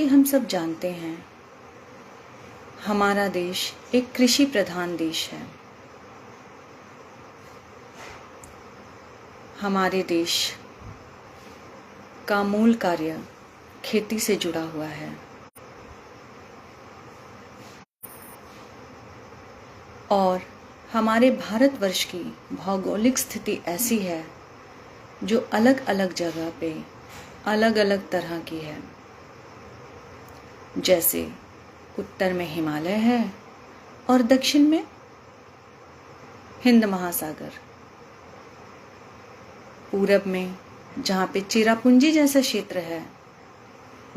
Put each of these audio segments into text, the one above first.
कि हम सब जानते हैं, हमारा देश एक कृषि प्रधान देश है। हमारे देश का मूल कार्य खेती से जुड़ा हुआ है और हमारे भारतवर्ष की भौगोलिक स्थिति ऐसी है जो अलग अलग जगह पे अलग अलग तरह की है। जैसे उत्तर में हिमालय है और दक्षिण में हिंद महासागर, पूरब में जहाँ पे चेरापूंजी जैसा क्षेत्र है,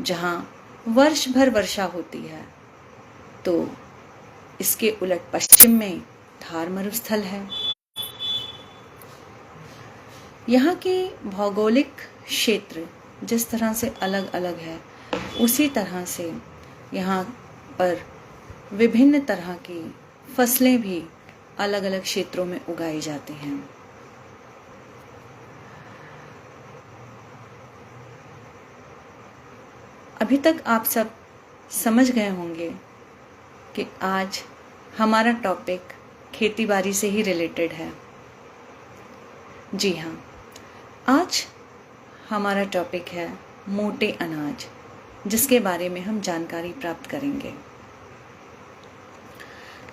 जहाँ वर्ष भर वर्षा होती है, तो इसके उलट पश्चिम में थार मरुस्थल है। यहाँ के भौगोलिक क्षेत्र जिस तरह से अलग अलग है, उसी तरह से यहाँ पर विभिन्न तरह की फसलें भी अलग अलग क्षेत्रों में उगाई जाती हैं। अभी तक आप सब समझ गए होंगे कि आज हमारा टॉपिक खेतीबाड़ी से ही रिलेटेड है। जी हाँ, आज हमारा टॉपिक है मोटे अनाज, जिसके बारे में हम जानकारी प्राप्त करेंगे।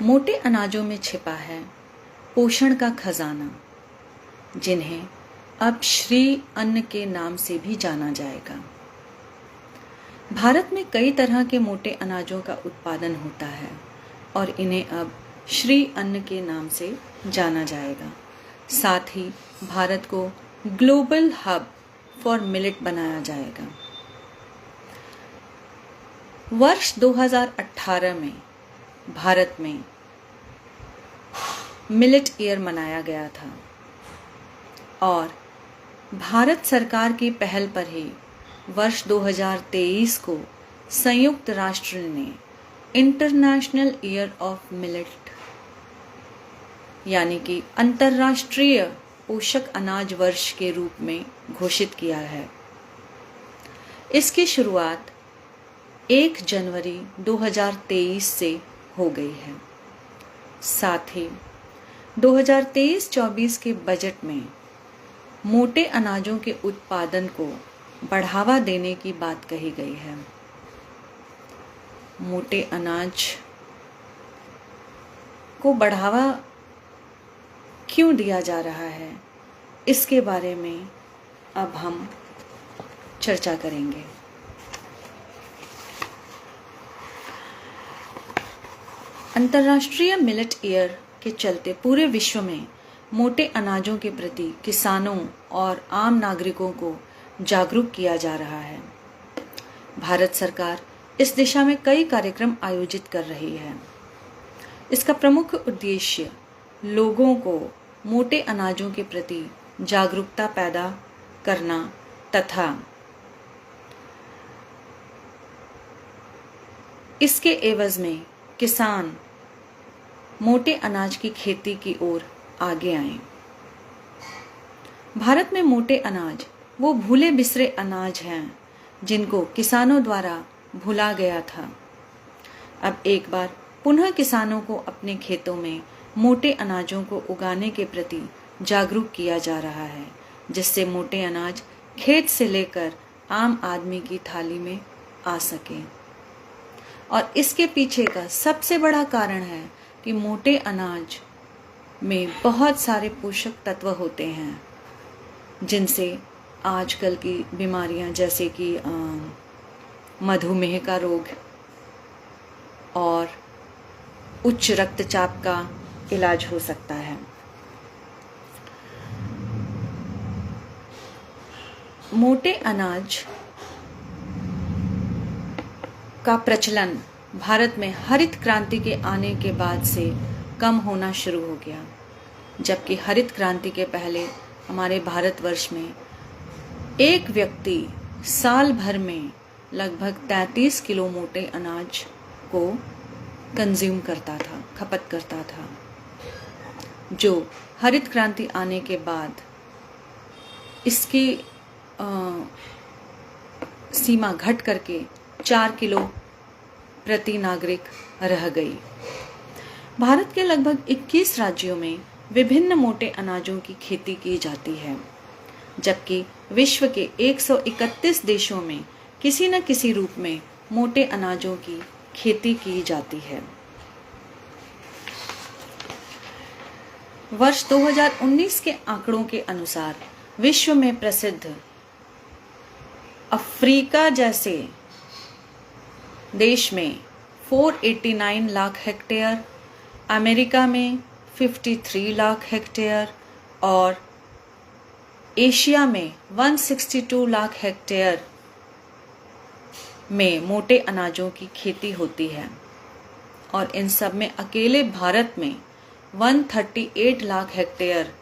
मोटे अनाजों में छिपा है पोषण का खजाना, जिन्हें अब श्री अन्न के नाम से भी जाना जाएगा। भारत में कई तरह के मोटे अनाजों का उत्पादन होता है और इन्हें अब श्री अन्न के नाम से जाना जाएगा। साथ ही भारत को ग्लोबल हब फॉर मिलेट बनाया जाएगा। वर्ष 2018 में भारत में मिलेट ईयर मनाया गया था और भारत सरकार की पहल पर ही वर्ष 2023 को संयुक्त राष्ट्र ने इंटरनेशनल ईयर ऑफ मिलेट यानी कि अंतर्राष्ट्रीय पोषक अनाज वर्ष के रूप में घोषित किया है। इसकी शुरुआत 1 जनवरी 2023 से हो गई है। साथ ही 2023-24 के बजट में मोटे अनाजों के उत्पादन को बढ़ावा देने की बात कही गई है। मोटे अनाज को बढ़ावा क्यों दिया जा रहा है, इसके बारे में अब हम चर्चा करेंगे। अंतर्राष्ट्रीय मिलेट ईयर के चलते पूरे विश्व में मोटे अनाजों के प्रति किसानों और आम नागरिकों को जागरूक किया जा रहा है। भारत सरकार इस दिशा में कई कार्यक्रम आयोजित कर रही है। इसका प्रमुख उद्देश्य लोगों को मोटे अनाजों के प्रति जागरूकता पैदा करना तथा इसके एवज में किसान मोटे अनाज की खेती की ओर आगे आए। भारत में मोटे अनाज वो भूले बिसरे अनाज हैं जिनको किसानों द्वारा भुला गया था। अब एक बार पुनः किसानों को अपने खेतों में मोटे अनाजों को उगाने के प्रति जागरूक किया जा रहा है, जिससे मोटे अनाज खेत से लेकर आम आदमी की थाली में आ सके। और इसके पीछे का सबसे बड़ा कारण है कि मोटे अनाज में बहुत सारे पोषक तत्व होते हैं, जिनसे आजकल की बीमारियां जैसे कि मधुमेह का रोग और उच्च रक्तचाप का इलाज हो सकता है। मोटे अनाज का प्रचलन भारत में हरित क्रांति के आने के बाद से कम होना शुरू हो गया, जबकि हरित क्रांति के पहले हमारे भारतवर्ष में एक व्यक्ति साल भर में लगभग 33 किलो मोटे अनाज को कंज्यूम करता था, खपत करता था, जो हरित क्रांति आने के बाद इसकी सीमा घट करके 4 किलो प्रति नागरिक रह गई। भारत के लगभग 21 राज्यों में विभिन्न मोटे अनाजों की खेती की जाती है, जबकि विश्व के 131 देशों में किसी न किसी रूप में मोटे अनाजों की खेती की जाती है। वर्ष 2019 के आंकड़ों के अनुसार विश्व में प्रसिद्ध अफ्रीका जैसे देश में 489 लाख हेक्टेयर, अमेरिका में 53 लाख हेक्टेयर और एशिया में 162 लाख हेक्टेयर में मोटे अनाजों की खेती होती है और इन सब में अकेले भारत में 138 लाख हेक्टेयर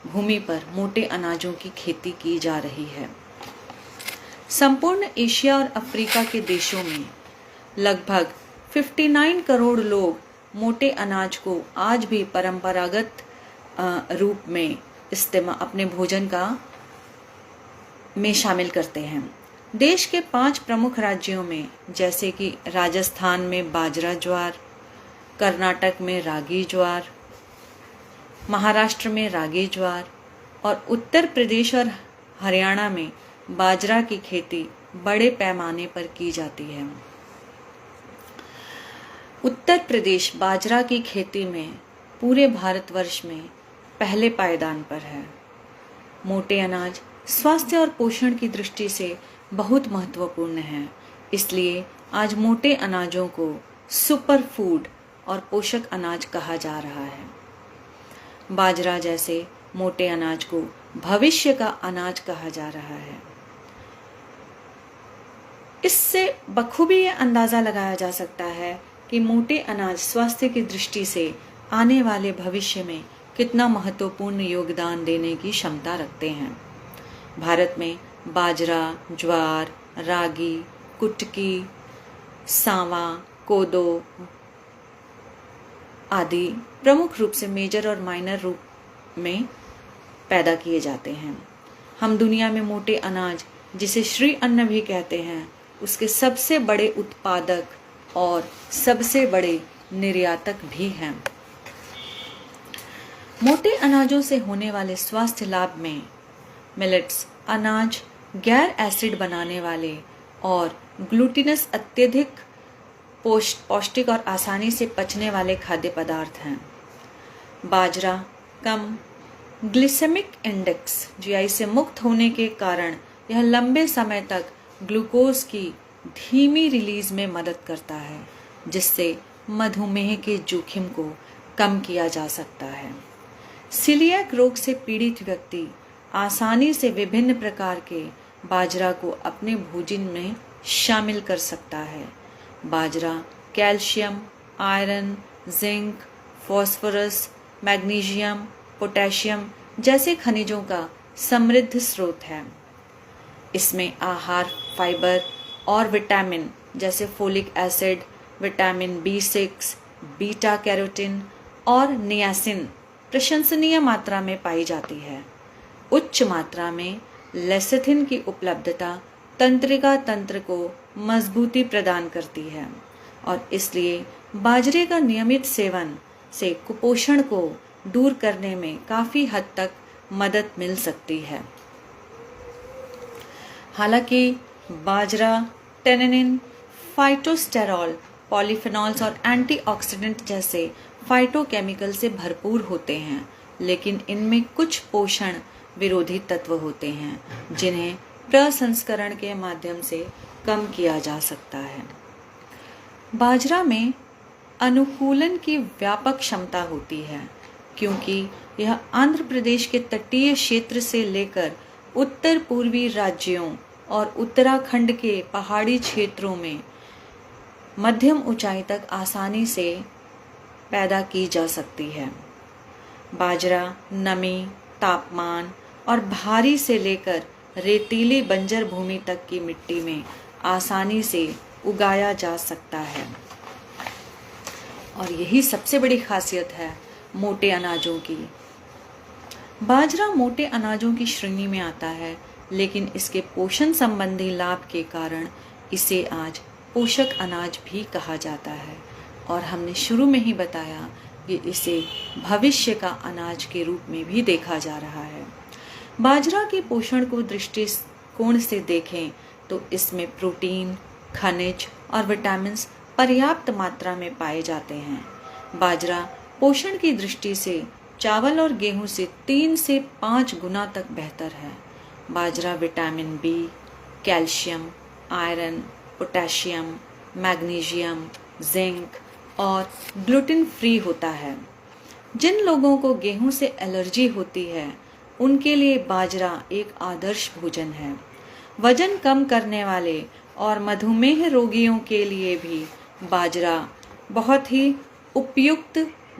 भूमि पर मोटे अनाजों की खेती की जा रही है। संपूर्ण एशिया और अफ्रीका के देशों में लगभग 59 करोड़ लोग मोटे अनाज को आज भी परंपरागत रूप में अपने भोजन में शामिल करते हैं। देश के 5 प्रमुख राज्यों में जैसे कि राजस्थान में बाजरा ज्वार, कर्नाटक में रागी ज्वार, महाराष्ट्र में रागी ज्वार और उत्तर प्रदेश और हरियाणा में बाजरा की खेती बड़े पैमाने पर की जाती है। उत्तर प्रदेश बाजरा की खेती में पूरे भारतवर्ष में पहले पायदान पर है। मोटे अनाज स्वास्थ्य और पोषण की दृष्टि से बहुत महत्वपूर्ण है, इसलिए आज मोटे अनाजों को सुपर फूड और पोषक अनाज कहा जा रहा है। बाजरा जैसे मोटे अनाज को भविष्य का अनाज कहा जा रहा है। इससे बखूबी ये अंदाजा लगाया जा सकता है कि मोटे अनाज स्वास्थ्य की दृष्टि से आने वाले भविष्य में कितना महत्वपूर्ण योगदान देने की क्षमता रखते हैं। भारत में बाजरा, ज्वार, रागी, कुटकी, सांवा, कोदो आदि प्रमुख रूप से मेजर और माइनर रूप में पैदा किए जाते हैं। हम दुनिया में मोटे अनाज, जिसे श्री अन्न भी कहते हैं, उसके सबसे बड़े उत्पादक और सबसे बड़े निर्यातक भी हैं। मोटे अनाजों से होने वाले स्वास्थ्य लाभ में मिलेट्स अनाज गैर एसिड बनाने वाले और ग्लूटिनस अत्यधिक पौष्टिक और आसानी से पचने वाले खाद्य पदार्थ हैं। बाजरा कम ग्लिसेमिक इंडेक्स जीआई से मुक्त होने के कारण यह लंबे समय तक ग्लूकोज की धीमी रिलीज में मदद करता है, जिससे मधुमेह के जोखिम को कम किया जा सकता है। सीलिएक रोग से पीड़ित व्यक्ति आसानी से विभिन्न प्रकार के बाजरा को अपने भोजन में शामिल कर सकता है। बाजरा calcium, iron, zinc, phosphorus, magnesium, potassium जैसे खनिजों का समृद्ध स्रोत है। इसमें आहार फाइबर और विटामिन जैसे folic acid, vitamin B6, beta carotene और नियासिन प्रशंसनीय मात्रा में पाई जाती है। उच्च मात्रा में लेसिथिन की उपलब्धता तंत्रिका तंत्र को मजबूती प्रदान करती है और इसलिए बाजरे का नियमित सेवन से कुपोषण को दूर करने में काफी हद तक मदद मिल सकती है। हालांकि बाजरा टेनिन, फाइटोस्टेरॉल, पॉलीफेनॉल्स और एंटीऑक्सीडेंट जैसे फाइटोकेमिकल से भरपूर होते हैं, लेकिन इनमें कुछ पोषण विरोधी तत्व होते हैं जिन्हें प्रसंस्करण के माध्यम से कम किया जा सकता है। बाजरा में अनुकूलन की व्यापक क्षमता होती है क्योंकि यह आंध्र प्रदेश के तटीय क्षेत्र से लेकर उत्तर पूर्वी राज्यों और उत्तराखंड के पहाड़ी क्षेत्रों में मध्यम ऊंचाई तक आसानी से पैदा की जा सकती है। बाजरा नमी, तापमान और भारी से लेकर रेतीली बंजर भूमि तक की मिट्टी में आसानी से उगाया जा सकता है और यही सबसे बड़ी खासियत है मोटे अनाजों की। बाजरा मोटे अनाजों की श्रेणी में आता है, लेकिन इसके पोषण संबंधी लाभ के कारण इसे आज पोषक अनाज भी कहा जाता है और हमने शुरू में ही बताया कि इसे भविष्य का अनाज के रूप में भी देखा जा रहा है। बाजरा के पोषण को दृष्टिकोण से देखें तो इसमें प्रोटीन, खनिज और विटामिन्स पर्याप्त मात्रा में पाए जाते हैं। बाजरा पोषण की दृष्टि से चावल और गेहूं से 3 से 5 गुना तक बेहतर है। बाजरा vitamin B, calcium, iron, potassium, magnesium, zinc और ग्लूटेन फ्री होता है। जिन लोगों को गेहूं से एलर्जी होती है उनके लिए बाजरा एक आदर्श भोजन है। वजन कम करने वाले और मधुमेह रोगियों के लिए भी बाजरा बहुत ही उपयुक्त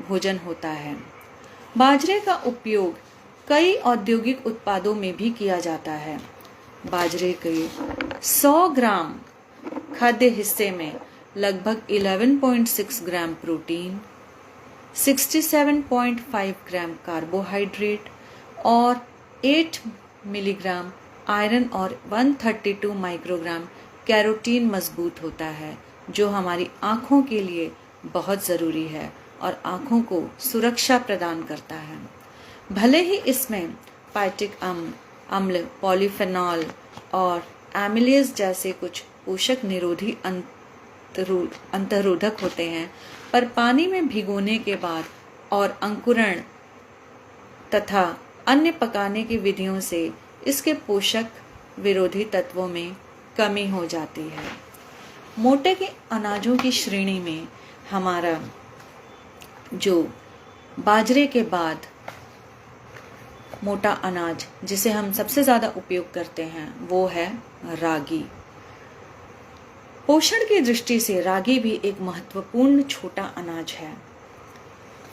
भोजन होता है। बाजरे का उपयोग कई औद्योगिक उत्पादों में भी किया जाता है। बाजरे के 100 ग्राम खाद्य हिस्से में लगभग 11.6 ग्राम प्रोटीन, 67.5 ग्राम कार्बोहाइड्रेट और 8 मिलीग्राम आयरन और 132 माइक्रोग्राम कैरोटीन मजबूत होता है, जो हमारी आँखों के लिए बहुत ज़रूरी है और आँखों को सुरक्षा प्रदान करता है। भले ही इसमें फाइटिक अम्ल, पॉलीफेनॉल और एमिलेज जैसे कुछ पोषक निरोधी अंतरोधक होते हैं, पर पानी में भिगोने के बाद और अंकुरण तथा अन्य पकाने की विधियों से इसके पोषक विरोधी तत्वों में कमी हो जाती है। मोटे के अनाजों की श्रेणी में हमारा जो बाजरे के बाद मोटा अनाज जिसे हम सबसे ज़्यादा उपयोग करते हैं वो है रागी। पोषण की दृष्टि से रागी भी एक महत्वपूर्ण छोटा अनाज है।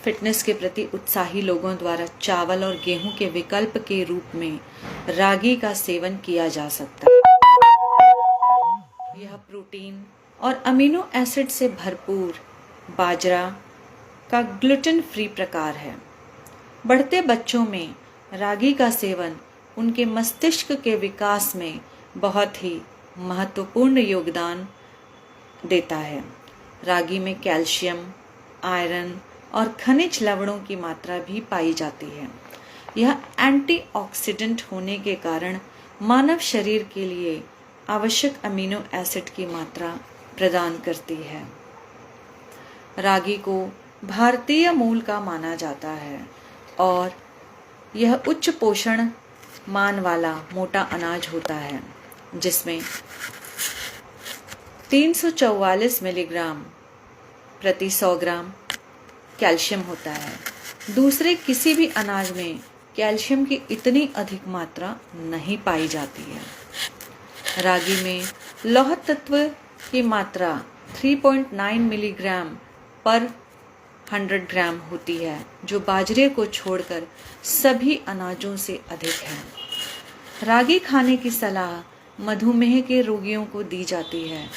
फिटनेस के प्रति उत्साही लोगों द्वारा चावल और गेहूं के विकल्प के रूप में रागी का सेवन किया जा सकता है। यह प्रोटीन और अमीनो एसिड से भरपूर बाजरा का ग्लूटेन फ्री प्रकार है। बढ़ते बच्चों में रागी का सेवन उनके मस्तिष्क के विकास में बहुत ही महत्वपूर्ण योगदान देता है। रागी में कैल्शियम, आयरन और खनिज लवणों की मात्रा भी पाई जाती है। यह एंटीऑक्सीडेंट होने के कारण मानव शरीर के लिए आवश्यक अमीनो एसिड की मात्रा प्रदान करती है। रागी को भारतीय मूल का माना जाता है और यह उच्च पोषण मान वाला मोटा अनाज होता है, जिसमें 344 मिलीग्राम प्रति 100 ग्राम कैल्शियम होता है। दूसरे किसी भी अनाज में कैल्शियम की इतनी अधिक मात्रा नहीं पाई जाती है। रागी में लौह तत्व की मात्रा 3.9 मिलीग्राम पर 100 ग्राम होती है, जो बाजरे को छोड़कर सभी अनाजों से अधिक है। रागी खाने की सलाह मधुमेह के रोगियों को दी जाती है।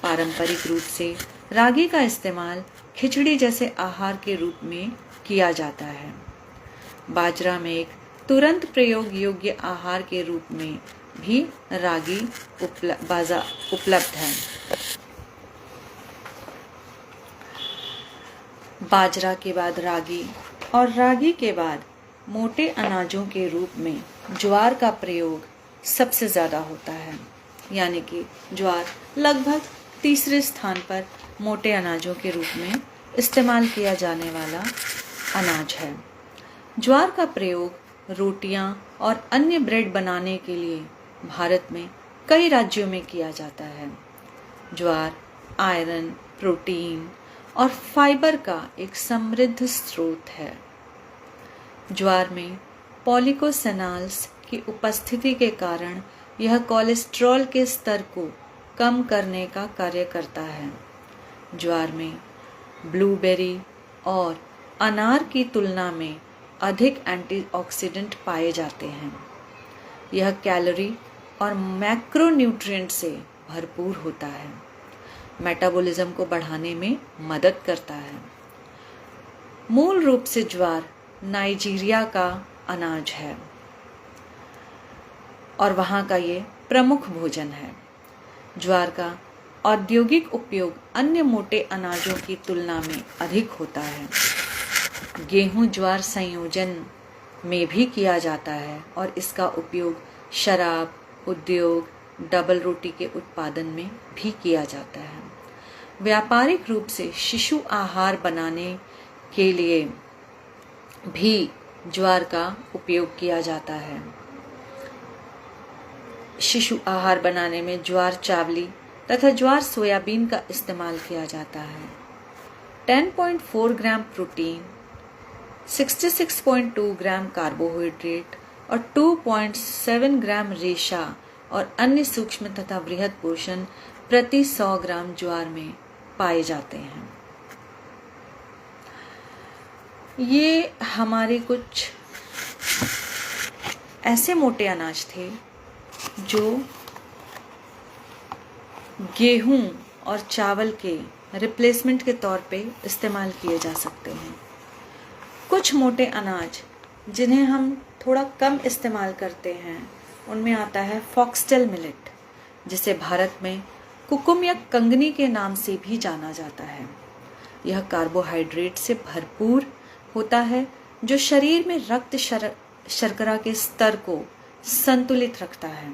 पारंपरिक रूप से रागी का इस्तेमाल खिचड़ी जैसे आहार के रूप में किया जाता है। बाजरा में एक तुरंत प्रयोग योग्य आहार के रूप में भी रागी उपलब्ध है। बाजरा के बाद रागी और रागी के बाद मोटे अनाजों के रूप में ज्वार का प्रयोग सबसे ज़्यादा होता है, यानी कि ज्वार लगभग तीसरे स्थान पर मोटे अनाजों के रूप में इस्तेमाल किया जाने वाला अनाज है। ज्वार का प्रयोग रोटियां और अन्य ब्रेड बनाने के लिए भारत में कई राज्यों में किया जाता है। ज्वार आयरन, प्रोटीन और फाइबर का एक समृद्ध स्रोत है। ज्वार में पॉलीकोसेनॉल्स की उपस्थिति के कारण यह कोलेस्ट्रॉल के स्तर को कम करने का कार्य करता है। ज्वार में ब्लूबेरी और अनार की तुलना में अधिक एंटीऑक्सीडेंट पाए जाते हैं। यह कैलोरी और मैक्रोन्यूट्रिएंट से भरपूर होता है। मेटाबॉलिज्म को बढ़ाने में मदद करता है। मूल रूप से ज्वार नाइजीरिया का अनाज है और वहाँ का ये प्रमुख भोजन है। ज्वार का औद्योगिक उपयोग अन्य मोटे अनाजों की तुलना में अधिक होता है। गेहूं ज्वार संयोजन में भी किया जाता है और इसका उपयोग शराब उद्योग, डबल रोटी के उत्पादन में भी किया जाता है। व्यापारिक रूप से शिशु आहार बनाने के लिए भी ज्वार का उपयोग किया जाता है। शिशु आहार बनाने में ज्वार चावली तथा ज्वार सोयाबीन का इस्तेमाल किया जाता है। 10.4 ग्राम प्रोटीन, 66.2 ग्राम कार्बोहाइड्रेट और 2.7 ग्राम रेशा और अन्य सूक्ष्म तथा बृहद पोषण प्रति 100 ग्राम ज्वार में पाए जाते हैं। ये हमारे कुछ ऐसे मोटे अनाज थे जो गेहूं और चावल के रिप्लेसमेंट के तौर पे इस्तेमाल किए जा सकते हैं। कुछ मोटे अनाज जिन्हें हम थोड़ा कम इस्तेमाल करते हैं उनमें आता है फॉक्सटेल मिलेट, जिसे भारत में कुकुम या कंगनी के नाम से भी जाना जाता है। यह कार्बोहाइड्रेट से भरपूर होता है जो शरीर में रक्त शर्करा के स्तर को संतुलित रखता है।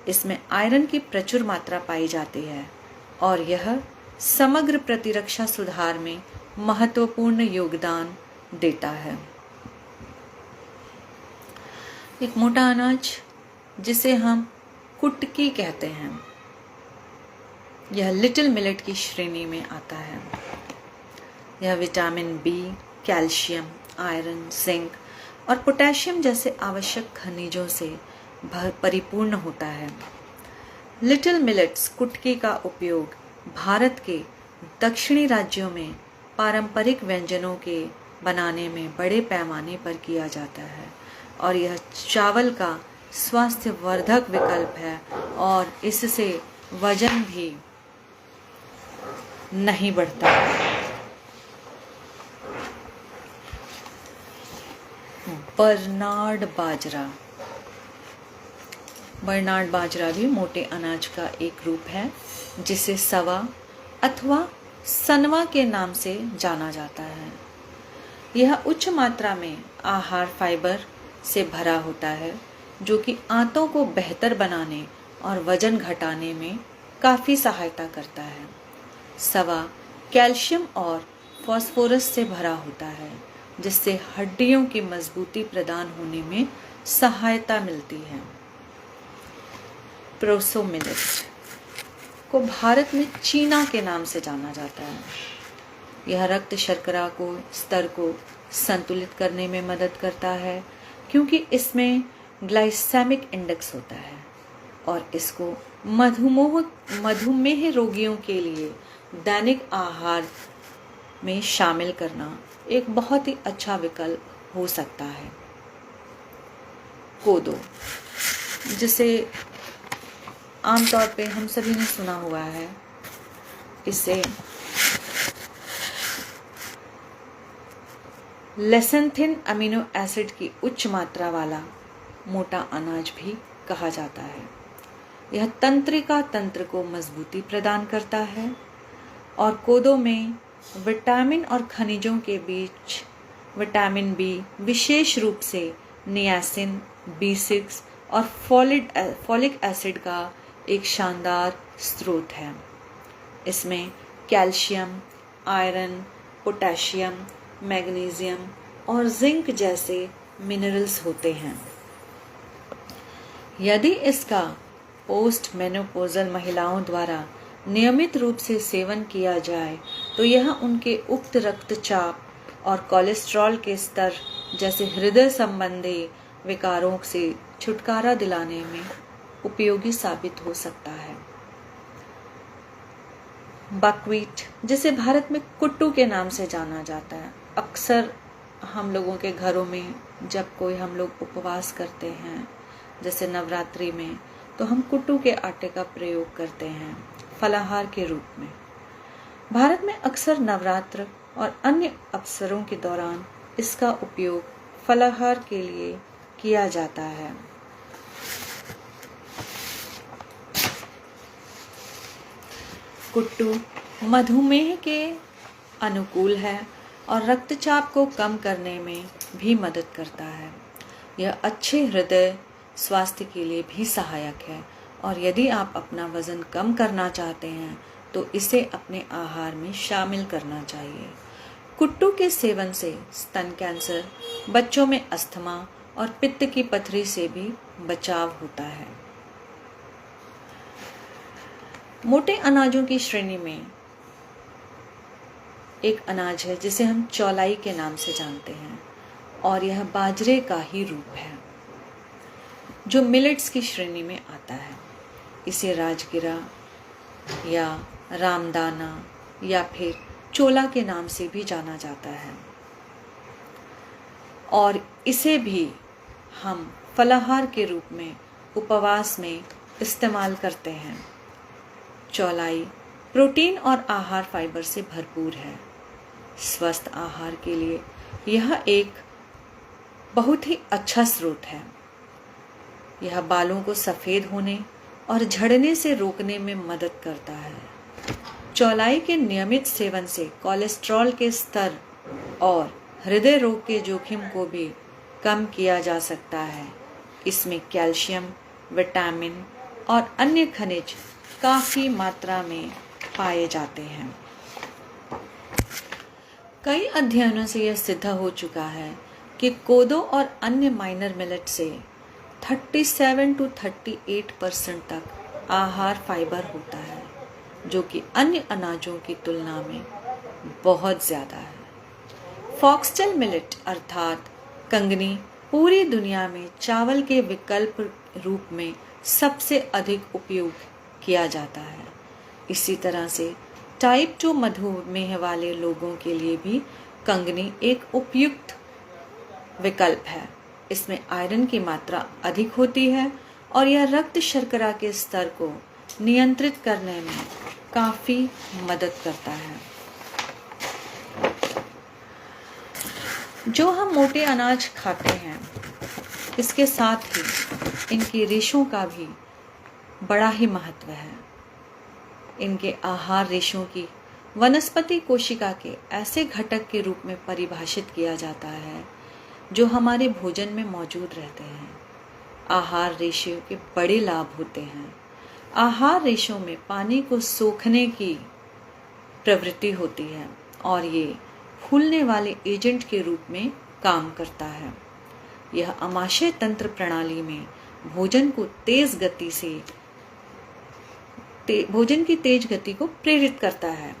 इसमें आयरन की प्रचुर मात्रा पाई जाती है और यह समग्र प्रतिरक्षा सुधार में महत्वपूर्ण योगदान देता है। एक मोटा अनाज जिसे हम कुटकी कहते हैं, यह लिटिल मिलेट की श्रेणी में आता है। यह vitamin B, calcium, iron, zinc और पोटेशियम जैसे आवश्यक खनिजों से परिपूर्ण होता है। लिटिल मिलेट्स कुटकी का उपयोग भारत के दक्षिणी राज्यों में पारंपरिक व्यंजनों के बनाने में बड़े पैमाने पर किया जाता है और यह चावल का स्वास्थ्यवर्धक विकल्प है और इससे वजन भी नहीं बढ़ता। बर्नार्ड बाजरा भी मोटे अनाज का एक रूप है जिसे सवा अथवा सनवा के नाम से जाना जाता है। यह उच्च मात्रा में आहार फाइबर से भरा होता है जो कि आंतों को बेहतर बनाने और वजन घटाने में काफ़ी सहायता करता है। सवा कैल्शियम और फास्फोरस से भरा होता है जिससे हड्डियों की मजबूती प्रदान होने में सहायता मिलती है। प्रोसो मिलेट को भारत में चीना के नाम से जाना जाता है। यह रक्त शर्करा को स्तर को संतुलित करने में मदद करता है क्योंकि इसमें ग्लाइसेमिक इंडेक्स होता है और इसको मधुमेह रोगियों के लिए दैनिक आहार में शामिल करना एक बहुत ही अच्छा विकल्प हो सकता है। कोदो, जिसे आमतौर पे हम सभी ने सुना हुआ है, इसे लेसेंथिन अमीनो एसिड की उच्च मात्रा वाला मोटा अनाज भी कहा जाता है। यह तंत्रिका तंत्र को मजबूती प्रदान करता है और कोदो में विटामिन और खनिजों के बीच विटामिन बी, विशेष रूप से नियासिन, B6 और फॉलिक एसिड का एक शानदार स्रोत है। इसमें कैल्शियम, आयरन, पोटेशियम, मैग्नीशियम और जिंक जैसे मिनरल्स होते हैं। यदि इसका पोस्ट मेनोपॉजल महिलाओं द्वारा नियमित रूप से सेवन किया जाए तो यह उनके उक्त रक्तचाप और कोलेस्ट्रॉल के स्तर जैसे हृदय संबंधी विकारों से छुटकारा दिलाने में उपयोगी साबित हो सकता है। बकव्हीट, जिसे भारत में कुट्टू के नाम से जाना जाता है, अक्सर हम लोगों के घरों में जब कोई हम लोग उपवास करते हैं जैसे नवरात्रि में, तो हम कुट्टू के आटे का प्रयोग करते हैं फलाहार के रूप में। भारत में अक्सर नवरात्र और अन्य अवसरों के दौरान इसका उपयोग फलाहार के लिए किया जाता है। कुट्टू मधुमेह के अनुकूल है और रक्तचाप को कम करने में भी मदद करता है। यह अच्छे हृदय स्वास्थ्य के लिए भी सहायक है और यदि आप अपना वजन कम करना चाहते हैं तो इसे अपने आहार में शामिल करना चाहिए। कुट्टू के सेवन से स्तन कैंसर, बच्चों में अस्थमा और पित्त की पथरी से भी बचाव होता है। मोटे अनाजों की श्रेणी में एक अनाज है जिसे हम चौलाई के नाम से जानते हैं और यह बाजरे का ही रूप है जो मिलेट्स की श्रेणी में आता है। इसे राजगिरा या रामदाना या फिर चोला के नाम से भी जाना जाता है और इसे भी हम फलाहार के रूप में उपवास में इस्तेमाल करते हैं। चौलाई प्रोटीन और आहार फाइबर से भरपूर है। स्वस्थ आहार के लिए यह एक बहुत ही अच्छा स्रोत है। यह बालों को सफ़ेद होने और झड़ने से रोकने में मदद करता है। चौलाई के नियमित सेवन से कोलेस्ट्रॉल के स्तर और हृदय रोग के जोखिम को भी कम किया जा सकता है। इसमें कैल्शियम, विटामिन और अन्य खनिज काफ़ी मात्रा में पाए जाते हैं। कई अध्ययनों से यह सिद्ध हो चुका है कि कोदो और अन्य माइनर मिलेट से 37 to 38% तक आहार फाइबर होता है, जो कि अन्य अनाजों की तुलना में बहुत ज़्यादा है। फॉक्सटेल मिलेट अर्थात कंगनी पूरी दुनिया में चावल के विकल्प रूप में सबसे अधिक उपयोग किया जाता है। इसी तरह से टाइप 2 मधुमेह वाले लोगों के लिए भी कंगनी एक उपयुक्त विकल्प है। इसमें आयरन की मात्रा अधिक होती है और यह रक्त शर्करा के स्तर को नियंत्रित करने में काफ़ी मदद करता है। जो हम मोटे अनाज खाते हैं, इसके साथ ही इनकी रेशों का भी बड़ा ही महत्व है। इनके आहार रेशों की वनस्पति कोशिका के ऐसे घटक के रूप में परिभाषित किया जाता है जो हमारे भोजन में मौजूद रहते हैं। आहार रेशों के बड़े लाभ होते हैं। आहार रेशों में पानी को सोखने की प्रवृत्ति होती है और ये फूलने वाले एजेंट के रूप में काम करता है। यह आमाशय तंत्र प्रणाली में भोजन की तेज गति को प्रेरित करता है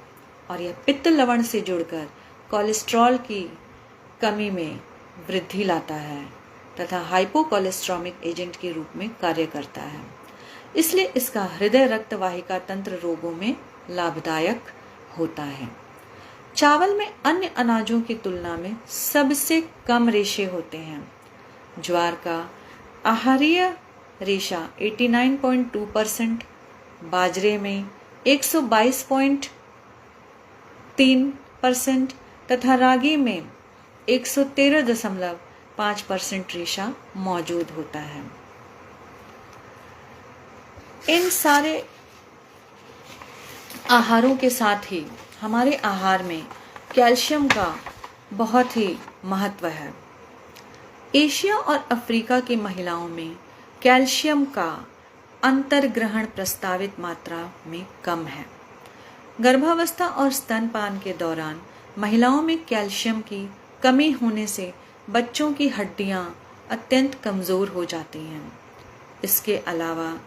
और यह पित्त लवण से जुड़कर कोलेस्ट्रॉल की कमी में वृद्धि लाता है तथा हाइपोकोलेस्ट्रोमिक एजेंट के रूप में कार्य करता है। इसलिए इसका हृदय रक्त वाहिका तंत्र रोगों में लाभदायक होता है। चावल में अन्य अनाजों की तुलना में सबसे कम रेशे होते हैं। ज्वार का आहारीय रेशा 89.2%, बाजरे में 122.3% तथा रागी में 113.5% रेशा मौजूद होता है। इन सारे आहारों के साथ ही हमारे आहार में कैल्शियम का बहुत ही महत्व है। एशिया और अफ्रीका की महिलाओं में कैल्शियम का अंतर्ग्रहण प्रस्तावित मात्रा में कम है। गर्भावस्था और स्तनपान के दौरान महिलाओं में कैल्शियम की कमी होने से बच्चों की हड्डियां अत्यंत कमज़ोर हो जाती हैं। इसके अलावा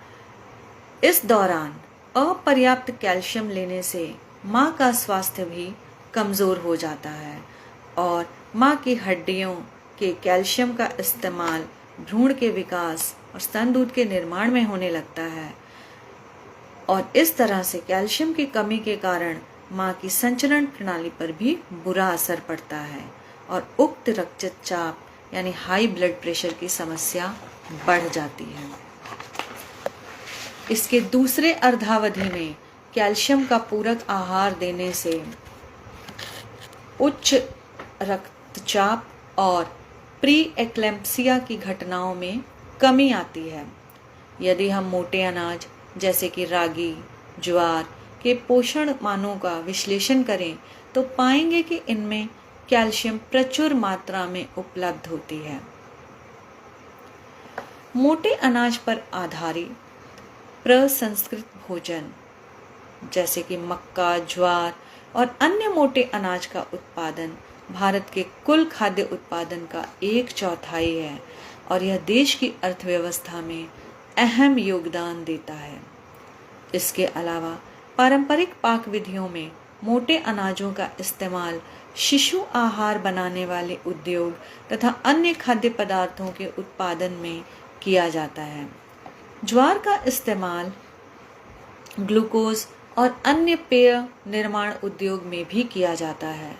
इस दौरान अपर्याप्त कैल्शियम लेने से माँ का स्वास्थ्य भी कमज़ोर हो जाता है और माँ की हड्डियों के कैल्शियम का इस्तेमाल भ्रूण के विकास और स्तन दूध के निर्माण में होने लगता है और इस तरह से कैल्शियम की कमी के कारण माँ की संचरण प्रणाली पर भी बुरा असर पड़ता है और उक्त रक्तचाप यानी हाई ब्लड प्रेशर की समस्या बढ़ जाती है। इसके दूसरे अर्धावधि में कैल्शियम का पूरक आहार देने से उच्च रक्तचाप और प्री एक्लेम्पसिया की घटनाओं में कमी आती है। यदि हम मोटे अनाज जैसे कि रागी, ज्वार के पोषण मानों का विश्लेषण करें तो पाएंगे कि इनमें कैल्शियम प्रचुर मात्रा में उपलब्ध होती है। मोटे अनाज पर आधारित प्रसंस्कृत भोजन जैसे कि मक्का, ज्वार और अन्य मोटे अनाज का उत्पादन भारत के कुल खाद्य उत्पादन का 1/4 है और यह देश की अर्थव्यवस्था में अहम योगदान देता है। इसके अलावा पारंपरिक पाक विधियों में मोटे अनाजों का इस्तेमाल शिशु आहार बनाने वाले उद्योग तथा अन्य खाद्य पदार्थों के उत्पादन में किया जाता है। ज्वार का इस्तेमाल ग्लूकोज और अन्य पेय निर्माण उद्योग में भी किया जाता है।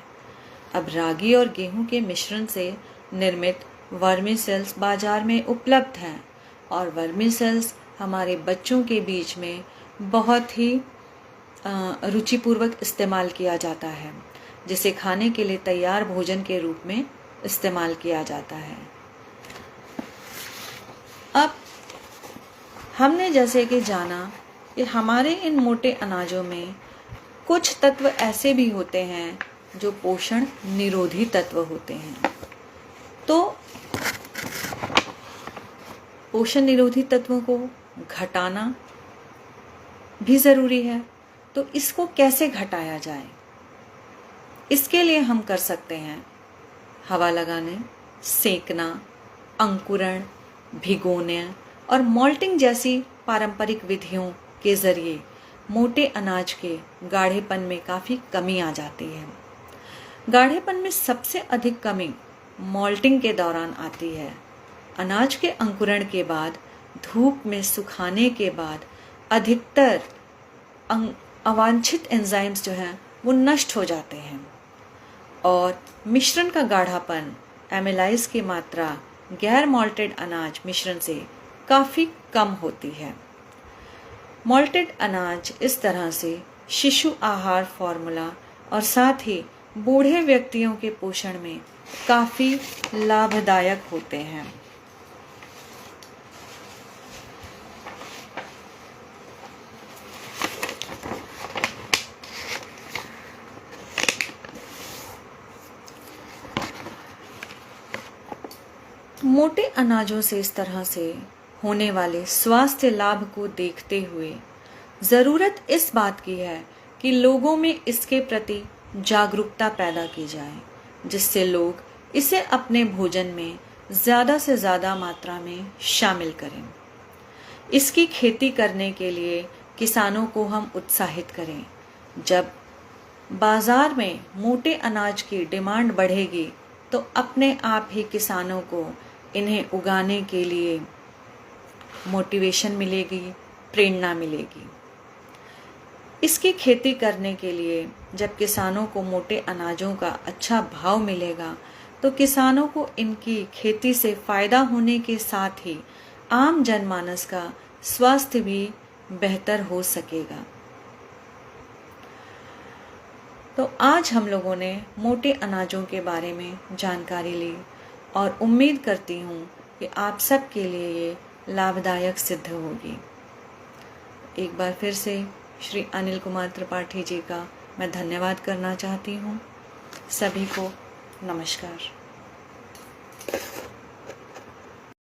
अब रागी और गेहूं के मिश्रण से निर्मित वर्मीसेल्स बाजार में उपलब्ध हैं और वर्मीसेल्स हमारे बच्चों के बीच में बहुत ही रुचिपूर्वक इस्तेमाल किया जाता है, जिसे खाने के लिए तैयार भोजन के रूप में इस्तेमाल किया जाता है। अब हमने जैसे कि जाना कि हमारे इन मोटे अनाजों में कुछ तत्व ऐसे भी होते हैं जो पोषण निरोधी तत्व होते हैं। तो पोषण निरोधी तत्वों को घटाना भी जरूरी है। तो इसको कैसे घटाया जाए? इसके लिए हम कर सकते हैं हवा लगाने, सेकना, अंकुरण, भिगोने और मोल्टिंग जैसी पारंपरिक विधियों के जरिए मोटे अनाज के गाढ़ेपन में काफ़ी कमी आ जाती है। गाढ़ेपन में सबसे अधिक कमी मोल्टिंग के दौरान आती है। अनाज के अंकुरण के बाद धूप में सुखाने के बाद अधिकतर अवांछित एंजाइम्स जो हैं वो नष्ट हो जाते हैं और मिश्रण का गाढ़ापन, एमिलाइज की मात्रा गैर मॉल्टेड अनाज मिश्रण से काफ़ी कम होती है। मॉल्टेड अनाज इस तरह से शिशु आहार फॉर्मूला और साथ ही बूढ़े व्यक्तियों के पोषण में काफ़ी लाभदायक होते हैं। मोटे अनाजों से इस तरह से होने वाले स्वास्थ्य लाभ को देखते हुए ज़रूरत इस बात की है कि लोगों में इसके प्रति जागरूकता पैदा की जाए, जिससे लोग इसे अपने भोजन में ज़्यादा से ज़्यादा मात्रा में शामिल करें। इसकी खेती करने के लिए किसानों को हम उत्साहित करें। जब बाज़ार में मोटे अनाज की डिमांड बढ़ेगी तो अपने आप ही किसानों को इन्हें उगाने के लिए मोटिवेशन मिलेगी, प्रेरणा मिलेगी। इसकी खेती करने के लिए जब किसानों को मोटे अनाजों का अच्छा भाव मिलेगा तो किसानों को इनकी खेती से फ़ायदा होने के साथ ही आम जनमानस का स्वास्थ्य भी बेहतर हो सकेगा। तो आज हम लोगों ने मोटे अनाजों के बारे में जानकारी ली और उम्मीद करती हूँ कि आप सब के लिए ये लाभदायक सिद्ध होगी। एक बार फिर से श्री अनिल कुमार त्रिपाठी जी का मैं धन्यवाद करना चाहती हूँ। सभी को नमस्कार।